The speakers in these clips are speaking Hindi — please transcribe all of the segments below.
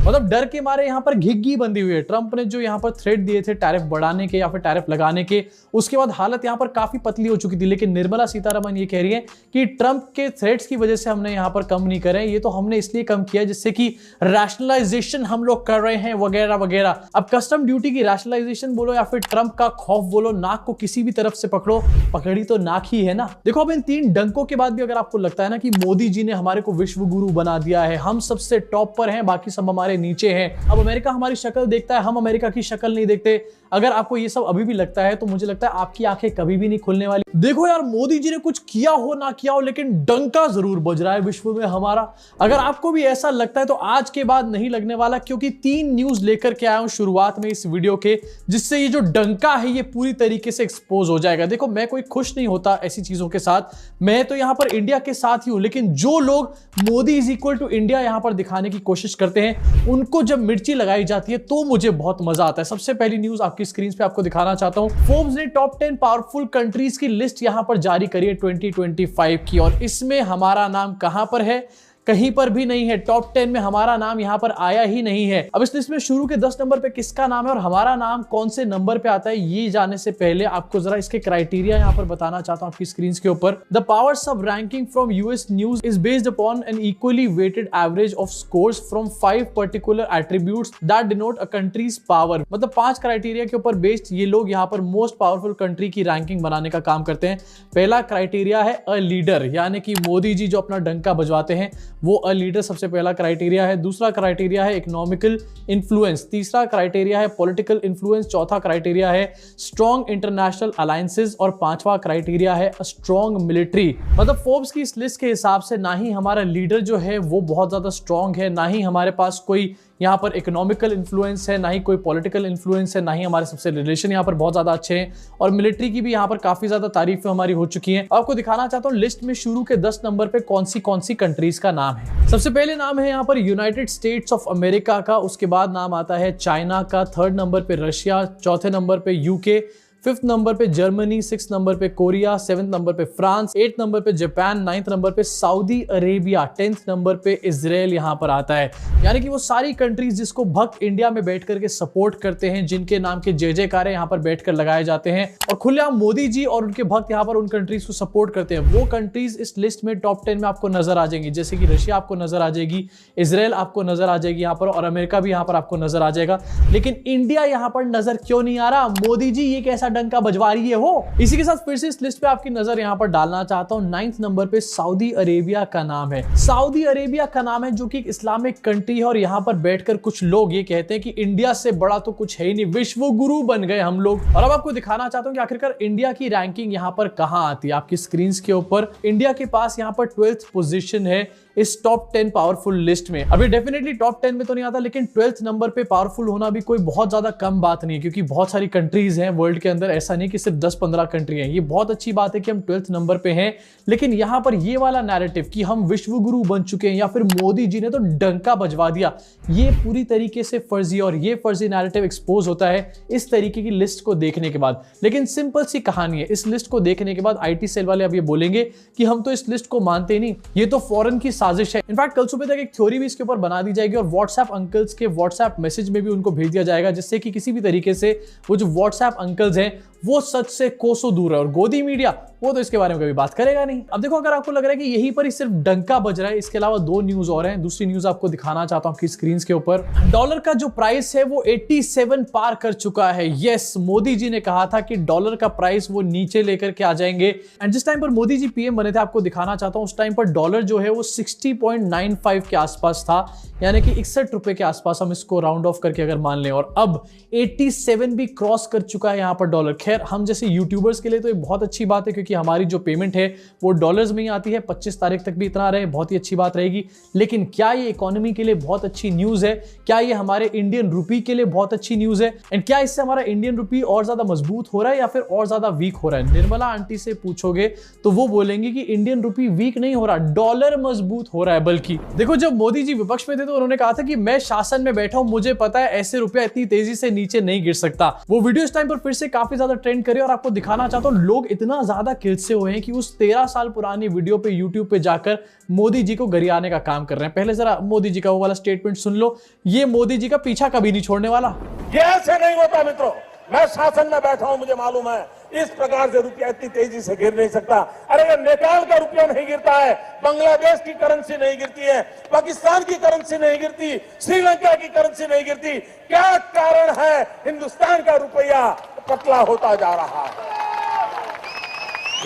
मतलब डर के मारे यहाँ पर घिग्गी बंधी हुई है। ट्रंप ने जो यहाँ पर थ्रेट दिए थे टैरिफ बढ़ाने के या फिर टैरिफ लगाने के, उसके बाद हालत यहाँ पर काफी पतली हो चुकी थी। लेकिन निर्मला सीतारमण ये कह रही है कि ट्रंप के थ्रेट्स की वजह से हमने यहाँ पर कम नहीं करे, ये तो हमने इसलिए कम किया जिससे कि रैशनलाइजेशन हम लोग कर रहे हैं वगैरह वगैरह। अब कस्टम ड्यूटी की रैशनलाइजेशन बोलो या फिर ट्रंप का खौफ बोलो, नाक को किसी भी तरफ से पकड़ो, पकड़ी तो नाक ही है ना। देखो अब इन 3 डंकों के बाद भी अगर आपको लगता है ना कि मोदी जी ने हमारे को विश्व गुरु बना दिया है, हम सबसे टॉप पर हैं, बाकी सब हमारे नीचे हैं, अब अमेरिका हमारी शक्ल देखता है, हम अमेरिका की शक्ल नहीं देखते, अगर आपको ये सब अभी भी लगता है तो मुझे लगता है आपकी आंखें कभी भी नहीं खुलने वाली। देखो यार, मोदी जी ने कुछ किया हो ना किया हो, लेकिन डंका जरूर बज रहा है विश्व में हमारा। अगर आपको भी ऐसा लगता है तो आज के बाद नहीं लगने वाला, क्योंकि 3 न्यूज लेकर के आया हूं शुरुआत में इस वीडियो के, जिससे ये जो डंका है ये पूरी तरीके से एक्सपोज हो जाएगा। देखो मैं कोई खुश नहीं होता ऐसी चीजों के साथ, मैं तो यहां पर इंडिया के साथ ही हूं, लेकिन जो लोग Modi is equal to India यहां पर दिखाने की कोशिश करते हैं, उनको जब मिर्ची लगाई जाती है तो मुझे बहुत मजा आता है। सबसे पहली न्यूज आपकी स्क्रीन पे आपको दिखाना चाहता हूं। फोर्ब्स ने टॉप 10 पावरफुल कंट्रीज की लिस्ट यहां पर जारी करी है 2025 की, और इसमें हमारा नाम कहां पर है? कहीं पर भी नहीं है। टॉप 10 में हमारा नाम यहां पर आया ही नहीं है। अब इस लिस्ट में शुरू के 10 नंबर पे किसका नाम है और हमारा नाम कौन से नंबर पे आता है, ये जानने से पहले आपको जरा इसके क्राइटेरिया यहां पर बताना चाहता हूं आपकी स्क्रीन के ऊपर। The powers of ranking from US news is based upon an equally weighted average of scores from 5 particular attributes that denote a countries power. मतलब 5 क्राइटेरिया के ऊपर बेस्ड ये लोग यहां पर मोस्ट पावरफुल कंट्री की रैंकिंग बनाने का काम करते हैं। पहला क्राइटेरिया है अ लीडर, यानी कि मोदी जी जो अपना डंका बजवाते हैं वो अ लीडर सबसे पहला क्राइटेरिया है। दूसरा क्राइटेरिया है इकोनॉमिकल इन्फ्लुएंस, तीसरा क्राइटेरिया है पॉलिटिकल इन्फ्लुएंस, चौथा क्राइटेरिया है स्ट्रॉन्ग इंटरनेशनल अलायंसेस और 5वां क्राइटेरिया है स्ट्रॉन्ग मिलिट्री। मतलब फोर्ब्स की इस लिस्ट के हिसाब से ना ही हमारा लीडर जो है वो बहुत ज्यादा स्ट्रॉन्ग है, ना ही हमारे पास कोई यहाँ पर इकोनॉमिकल इन्फ्लुएंस है, ना ही कोई पॉलिटिकल इन्फ्लुएंस है, ना ही हमारे सबसे रिलेशन यहाँ पर बहुत ज्यादा अच्छे हैं, और मिलिट्री की भी यहाँ पर काफी ज्यादा तारीफें हमारी हो चुकी हैं। आपको दिखाना चाहता हूँ लिस्ट में शुरू के 10 नंबर पे कौन सी कंट्रीज का नाम है। सबसे पहले नाम है यहाँ पर यूनाइटेड स्टेट्स ऑफ अमेरिका का, उसके बाद नाम आता है चाइना का, 3rd नंबर पे रशिया, 4थे नंबर पे यूके, 5th नंबर पे जर्मनी, 6th नंबर पे कोरिया, 7th नंबर पे फ्रांस, 8th नंबर पे जापान, 9th नंबर पे सऊदी अरेबिया, 10th नंबर पे इजराइल यहाँ पर आता है। यानी कि वो सारी कंट्रीज जिसको भक्त इंडिया में बैठ करके सपोर्ट करते हैं, जिनके नाम के जय जयकारे यहाँ पर बैठकर लगाए जाते हैं, और खुलेआम मोदी जी और उनके भक्त यहाँ पर उन कंट्रीज को सपोर्ट करते हैं, वो कंट्रीज इस लिस्ट में टॉप 10 में आपको नजर आ जाएंगी। जैसे कि रशिया आपको नजर आ जाएगी, इजराइल आपको नजर आ जाएगी यहाँ पर, और अमेरिका भी यहाँ पर आपको नजर आ जाएगा। लेकिन इंडिया यहाँ पर नजर क्यों नहीं आ रहा? मोदी जी ये कैसा डंका बजवा रही है हो? इसी के साथ फिर से इस लिस्ट पे आपकी नजर यहां पर डालना चाहता हूं। 9th नंबर पे सऊदी अरेबिया का नाम है। सऊदी अरेबिया का नाम है जो कि एक इस्लामिक कंट्री है, और यहां पर बैठकर कुछ लोग ये कहते हैं कि इंडिया से बड़ा तो कुछ है ही नहीं, विश्व गुरु बन गए हम लोग। और अब आपको दिखाना चाहता हूं कि आखिरकार इंडिया की रैंकिंग यहां पर कहां आती है। आपकी स्क्रीन के ऊपर इंडिया के पास यहां पर 12th पोजीशन है इस टॉप 10 पावरफुल लिस्ट में। अभी डेफिनेटली टॉप 10 में तो नहीं आता, लेकिन 12th नंबर पे पावरफुल होना भी कोई बहुत ज्यादा कम बात नहीं है, क्योंकि बहुत सारी कंट्रीज हैं वर्ल्ड के अंदर, ऐसा नहीं कि सिर्फ 10-15 कंट्री हैं। ये बहुत अच्छी बात है कि हम 12th नंबर पे हैं, लेकिन यहां पर ये वाला नैरेटिव कि हम विश्व गुरु बन चुके हैं या फिर मोदी जी ने तो डंका बजवा दिया, ये पूरी तरीके से फर्जी, और ये फर्जी नैरेटिव एक्सपोज होता है इस तरीके की लिस्ट को देखने के बाद। लेकिन सिंपल सी कहानी है, इस लिस्ट को देखने के बाद आईटी सेल वाले अब ये बोलेंगे कि हम तो इस लिस्ट को मानते नहीं, ये तो फॉरेन की साजिश है। इनफैक्ट कल सुबह तक एक थ्योरी भी इसके ऊपर बना दी जाएगी, और व्हाट्सएप अंकल्स के व्हाट्सएप मैसेज में भी उनको भेज दिया जाएगा, जिससे कि किसी भी तरीके से वो जो व्हाट्सएप अंकल्स हैं वो सच से कोसों दूर है, और गोदी मीडिया वो तो इसके बारे में कभी बात करेगा नहीं। अब देखो, अगर आपको लग रहा है कि यहीं पर ही सिर्फ डंका बज रहा है, इसके अलावा 2 न्यूज और हैं। दूसरी न्यूज आपको दिखाना चाहता हूं आपकी स्क्रीन के ऊपर। डॉलर का जो प्राइस है वो 87 पार कर चुका है। यस, मोदी जी ने कहा था कि डॉलर का प्राइस वो नीचे लेकर के आ जाएंगे, एंड जिस टाइम पर मोदी जी पीएम बने थे, आपको दिखाना चाहता हूं, उस टाइम पर डॉलर जो है वो 60.95 के आसपास था, यानी कि 61 रुपए के आसपास हम इसको राउंड ऑफ करके अगर मान लें, और अब 87 भी क्रॉस कर चुका है यहाँ पर डॉलर। खैर, हम जैसे यूट्यूबर्स के लिए तो ये बहुत अच्छी बात है, क्योंकि हमारी जो पेमेंट है वो डॉलर्स में ही आती है। 25 तारीख तक भी इतना रहे, बहुत ही अच्छी बात रहेगी। लेकिन क्या ये इकोनॉमी के लिए बहुत अच्छी न्यूज है? क्या ये हमारे इंडियन रुपी के लिए बहुत अच्छी न्यूज है? एंड क्या इससे हमारा इंडियन रुपी और ज्यादा मजबूत हो रहा है या फिर और ज्यादा वीक हो रहा है? निर्मला आंटी से पूछोगे तो वो बोलेंगे कि इंडियन रुपी वीक नहीं हो रहा, डॉलर मजबूत हो रहा है। बल्कि देखो, जब मोदी जी विपक्ष में थे तो उन्होंने कहा था कि मैं शासन में बैठा हूं, मुझे पता है ऐसे रुपया इतनी तेजी से नीचे नहीं गिर सकता। वो वीडियो इस टाइम पर फिर से काफी ज्यादा ट्रेंड करे, और आपको दिखाना चाहता हूं लोग इतना ज्यादा किलसे हुए हैं कि उस 13 साल पुरानी वीडियो पे यूट्यूब पे जाकर मोदी जी को गरियाने का काम कर रहे हैं। पहले जरा मोदी जी का वो वाला स्टेटमेंट सुन लो, ये मोदी जी का पीछा कभी नहीं छोड़ने वाला। ये ऐसे नहीं होता मित्रों, मैं शासन में बैठा हूं, मुझे मालूम है इस प्रकार से रुपया इतनी तेजी से गिर नहीं सकता। अरे ये नेपाल का रुपया नहीं गिरता है, बांग्लादेश की करेंसी नहीं गिरती है, पाकिस्तान की करेंसी नहीं गिरती, श्रीलंका की करेंसी नहीं गिरती। क्या कारण है हिंदुस्तान का रुपया पतला होता जा रहा है?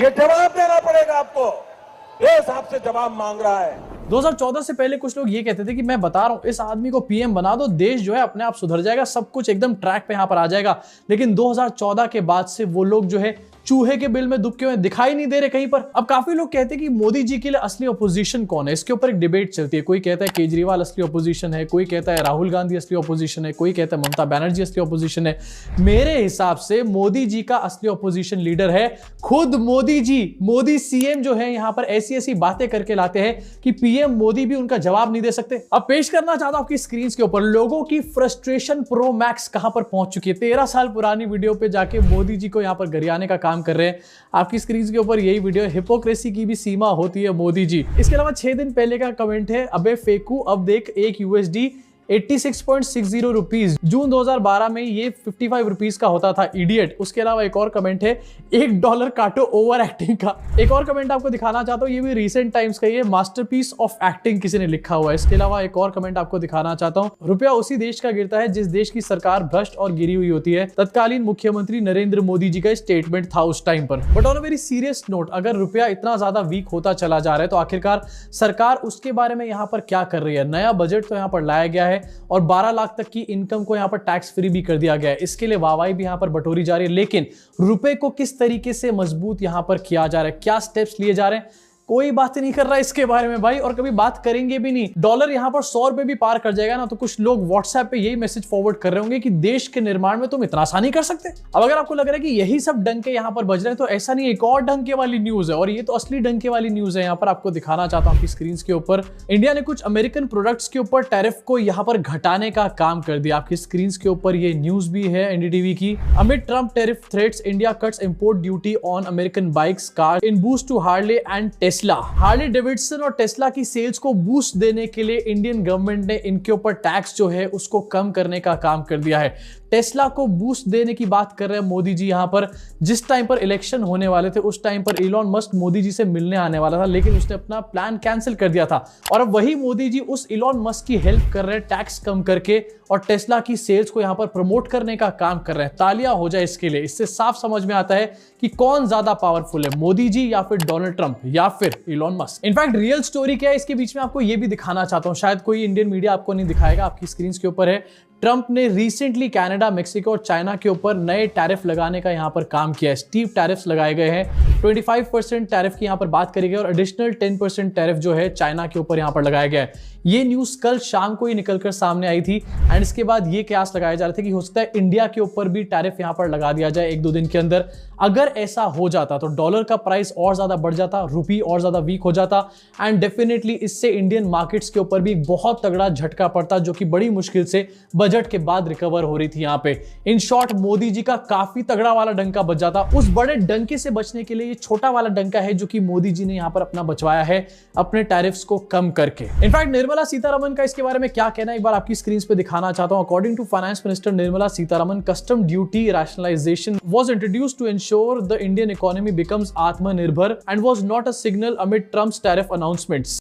ये जवाब देना पड़ेगा आपको, देश आपसे जवाब मांग रहा है। 2014 से पहले कुछ लोग ये कहते थे कि मैं बता रहा हूं, इस आदमी को पीएम बना दो, देश जो है अपने आप सुधर जाएगा, सब कुछ एकदम ट्रैक पे यहां पर आ जाएगा। लेकिन 2014 के बाद से वो लोग जो है चूहे के बिल में दुबके हुए दिखाई नहीं दे रहे कहीं पर। अब काफी लोग कहते हैं कि मोदी जी के लिए असली ऑपोजिशन कौन है, इसके ऊपर एक डिबेट चलती है। कोई कहता है केजरीवाल असली ऑपोजिशन है, कोई कहता है राहुल गांधी असली ऑपोजिशन है, कोई कहता है ममता बनर्जी असली ऑपोजिशन है। मेरे हिसाब से मोदी जी का असली ऑपोजिशन लीडर है खुद मोदी जी। मोदी सीएम जो है यहां पर ऐसी ऐसी बातें करके लाते हैं कि पीएम मोदी भी उनका जवाब नहीं दे सकते। अब पेश करना चाहता हूं आपकी स्क्रीन के ऊपर लोगों की फ्रस्ट्रेशन प्रो मैक्स कहां पर पहुंच चुकी है। 13 साल पुरानी वीडियो पे जाके मोदी जी को यहां पर गरियाने का काम कर रहे हैं। आपकी स्क्रीन के ऊपर यही वीडियो, हिपोक्रेसी की भी सीमा होती है मोदी जी। इसके अलावा 6 दिन पहले का कमेंट है, अबे फेकू अब देख एक USD 86.60 रुपीज। जून 2012 में ये 55 रुपीज का होता था, इडियट। उसके अलावा एक और कमेंट है, $1 काटो ओवर एक्टिंग का। एक और कमेंट आपको दिखाना चाहता हूँ, ये भी रिसेंट टाइम्स का, ये मास्टरपीस ऑफ एक्टिंग किसी ने लिखा हुआ है। इसके अलावा एक और कमेंट आपको दिखाना चाहता हूँ, रुपया उसी देश का गिरता है जिस देश की सरकार भ्रष्ट और गिरी हुई होती है। तत्कालीन मुख्यमंत्री नरेंद्र मोदी जी का स्टेटमेंट था उस टाइम पर। But on a very serious note, अगर रुपया इतना ज्यादा वीक होता चला जा रहा है तो आखिरकार सरकार उसके बारे में यहाँ पर क्या कर रही है। नया बजट तो यहाँ पर लाया गया है और 12 लाख तक की इनकम को यहां पर टैक्स फ्री भी कर दिया गया है। इसके लिए वाहवाही भी यहां पर बटोरी जा रही है। लेकिन रुपए को किस तरीके से मजबूत यहां पर किया जा रहा है, क्या स्टेप्स लिए जा रहे हैं, कोई बात नहीं कर रहा इसके बारे में भाई, और कभी बात करेंगे भी नहीं। डॉलर यहां पर 100 रुपए भी पार कर जाएगा ना तो कुछ लोग व्हाट्सएप पे यही मैसेज फॉरवर्ड कर रहे होंगे कि देश के निर्माण में तुम इतना आसानी कर सकते। अब अगर आपको लग रहा है कि यही सब डंके यहां पर बज रहे हैं तो ऐसा नहीं, एक और डंके वाली न्यूज है और ये तो असली डंके वाली न्यूज है। यहां पर आपको दिखाना चाहता हूं आपकी स्क्रीन के ऊपर, इंडिया ने कुछ अमेरिकन प्रोडक्ट्स के ऊपर टैरिफ को यहां पर घटाने का काम कर दिया। आपकी स्क्रीन के ऊपर ये न्यूज भी है एनडीटीवी की। Amid Trump tariff threats, India cuts import duty on American bikes, car in boost to Harley and Tesla. Harley Davidson और टेस्ला की सेल्स को बूस्ट देने के लिए इंडियन गवर्नमेंट ने इनके ऊपर टैक्स जो है उसको कम करने का काम कर दिया है। टेस्ला को बूस्ट देने की बात कर रहे हैं मोदी जी यहां पर। जिस टाइम पर इलेक्शन होने वाले थे उस टाइम पर इलॉन मस्क मोदी जी से मिलने आने वाला था, लेकिन उसने अपना प्लान कैंसिल कर दिया था और अब वही मोदी जी उस इलॉन मस्क की हेल्प कर रहे हैं टैक्स कम करके और टेस्ला की सेल्स को यहां पर प्रमोट करने का काम कर रहे हैं। तालियां हो जाए इसके लिए। इससे साफ समझ में आता है कि कौन ज्यादा पावरफुल है, मोदी जी या फिर डोनाल्ड ट्रंप या फिर Elon Musk. In fact real story क्या है इसके बीच में आपको यह भी दिखाना चाहता हूं, शायद कोई इंडियन मीडिया आपको नहीं दिखाएगा, आपकी स्क्रीन के ऊपर है। ट्रंप ने रिसेंटली कनाडा, मेक्सिको और चाइना के ऊपर नए टैरिफ लगाने का यहां पर काम किया है। स्टीप टैरिफ्स लगाए गए हैं। 25% टैरिफ की यहां पर बात करी गई और एडिशनल 10% टैरिफ जो है चाइना के ऊपर यहां पर लगाया गया है। ये न्यूज कल शाम को ही निकलकर सामने आई थी एंड इसके बाद ये कयास लगाए जा रहे थे कि हो सकता है इंडिया के ऊपर भी टैरिफ यहां पर लगा दिया जाए 1-2 दिन के अंदर। अगर ऐसा हो जाता तो डॉलर का प्राइस और ज्यादा बढ़ जाता, रुपी और ज्यादा वीक हो जाता एंड डेफिनेटली इससे इंडियन मार्केट्स के ऊपर भी बहुत तगड़ा झटका पड़ता, जो कि बड़ी मुश्किल से बजट के बाद रिकवर हो रही थी यहां पे। इन शॉर्ट मोदी जी का काफी तगड़ा वाला डंका बच जाता। उस बड़े डंके से बचने के लिए ये छोटा वाला डंका है जो कि मोदी जी ने यहां पर अपना बचवाया है अपने टैरिफ्स को कम करके। इनफैक्ट निर्मला सीतारमन का इसके बारे में क्या कहना है एक बार आपकी स्क्रीन पे दिखाना चाहता हूं। According to finance minister Nirmala Sitharaman, custom duty rationalisation was introduced to ensure the Indian economy becomes Atmanirbhar and was not a signal amid Trump's tariff announcements.